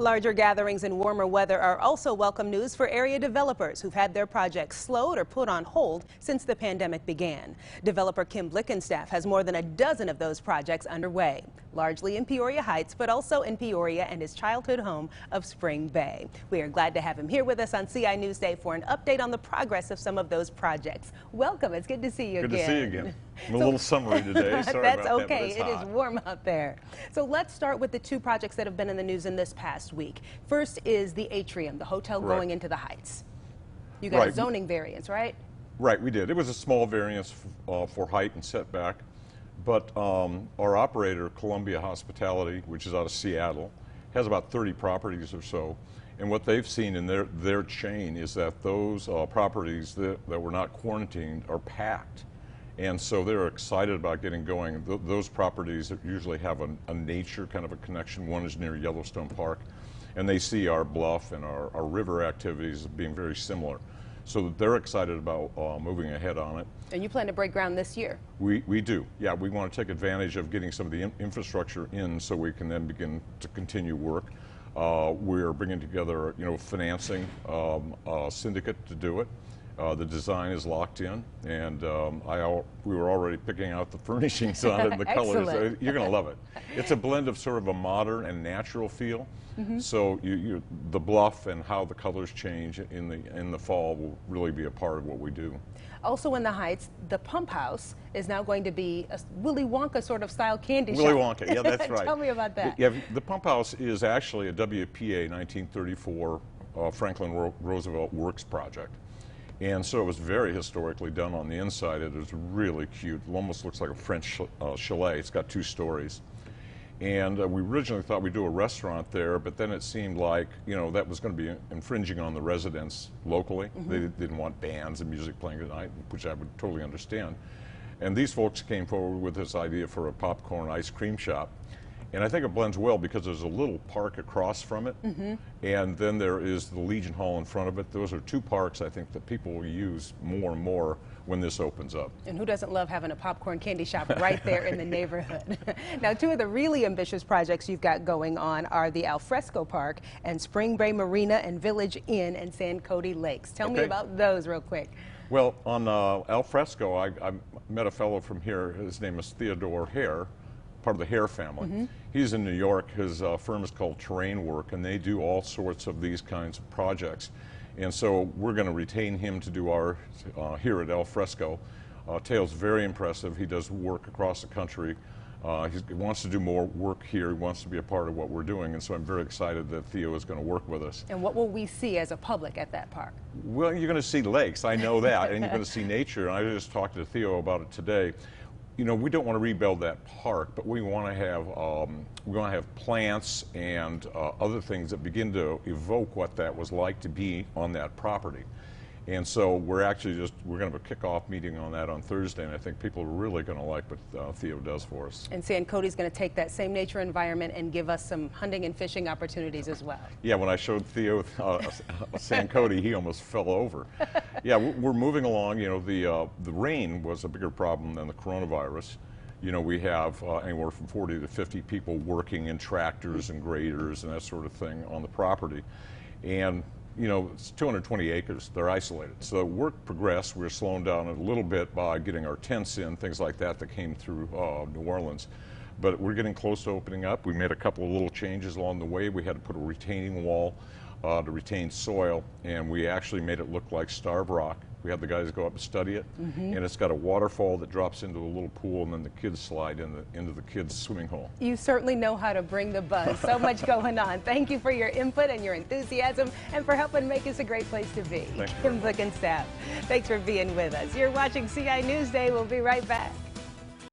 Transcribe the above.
Larger gatherings and warmer weather are also welcome news for area developers who've had their projects slowed or put on hold since the pandemic began. Developer Kim Blickenstaff has more than a dozen of those projects underway, largely in Peoria Heights, but also in Peoria and his childhood home of Spring Bay. We are glad to have him here with us on CI Newsday for an update on the progress of some of those projects. Welcome. It's good to see you again. Good to see you again. I'm a little summery today. Sorry That's about okay. that, but it is warm out there. So let's start with the two projects that have been in the news in this past week. First is the Atrium, the hotel going into the Heights. You got a zoning variance, right? Right, we did. It was a small variance for height and setback, but our operator, Columbia Hospitality, which is out of Seattle, has about 30 properties or so. And what they've seen in their chain is that those properties that were not quarantined are packed. And so they're excited about getting going. Those properties that usually have a nature kind of a connection. One is near Yellowstone Park, and they see our bluff and our river activities as being very similar. So they're excited about moving ahead on it. And you plan to break ground this year? We do. Yeah, we want to take advantage of getting some of the infrastructure in so we can then begin to continue work. We're bringing together, financing syndicate to do it. The design is locked in, and we were already picking out the furnishings on it and the colors. You're going to love it. It's a blend of sort of a modern and natural feel. So the bluff and how the colors change in the fall will really be a part of what we do. Also in the Heights, the Pump House is now going to be a Willy Wonka sort of style candy shop. Willy Wonka, yeah, that's right. Tell me about that. Yeah, the Pump House is actually a WPA 1934 Franklin Roosevelt Works project. And so it was very historically done on the inside. It was really cute. It almost looks like a French chalet. It's got 2 stories. And we originally thought we'd do a restaurant there, but then it seemed like, that was going to be infringing on the residents locally. They didn't want bands and music playing at night, which I would totally understand. And these folks came forward with this idea for a popcorn ice cream shop. And I think it blends well because there's a little park across from it, and then there is the Legion Hall in front of it. Those are 2 parks I think that people will use more and more when this opens up. And who doesn't love having a popcorn candy shop right there in the neighborhood? Now, 2 of the really ambitious projects you've got going on are the Alfresco Park and Spring Bay Marina and Village Inn and Cody Lakes. Tell me about those real quick. Well, on Alfresco, I met a fellow from here. His name is Theodore Hare, part of the Hare family. He's in New York. His firm is called Terrain Work, and they do all sorts of these kinds of projects. And so we're going to retain him to do our here at Alfresco. Teo's very impressive. He does work across the country. He wants to do more work here. He wants to be a part of what we're doing, and so I'm very excited that Theo is going to work with us. And what will we see as a public at that park? Well, you're going to see lakes. I know that, and you're going to see nature. And I just talked to Theo about it today. We don't want to rebuild that park, but we want to have plants and other things that begin to evoke what that was like to be on that property. And so we're going to have a kickoff meeting on that on Thursday, and I think people are really going to like what Theo does for us. And Cody's going to take that same nature environment and give us some hunting and fishing opportunities as well. Yeah, when I showed Theo Cody, he almost fell over. Yeah, we're moving along. The rain was a bigger problem than the coronavirus. We have anywhere from 40 to 50 people working in tractors and graders and that sort of thing on the property. And it's 220 acres. They're isolated. So work progressed. We're slowing down a little bit by getting our tents in, things like that came through New Orleans. But we're getting close to opening up. We made a couple of little changes along the way. We had to put a retaining wall to retain soil, and we actually made it look like starved rock. We had the guys go up and study it, and it's got a waterfall that drops into a little pool, and then the kids slide into the kids' swimming hole. You certainly know how to bring the buzz. So much going on. Thank you for your input and your enthusiasm, and for helping make us a great place to be. Kim Blickenstaff, thanks for being with us. You're watching CI Newsday. We'll be right back.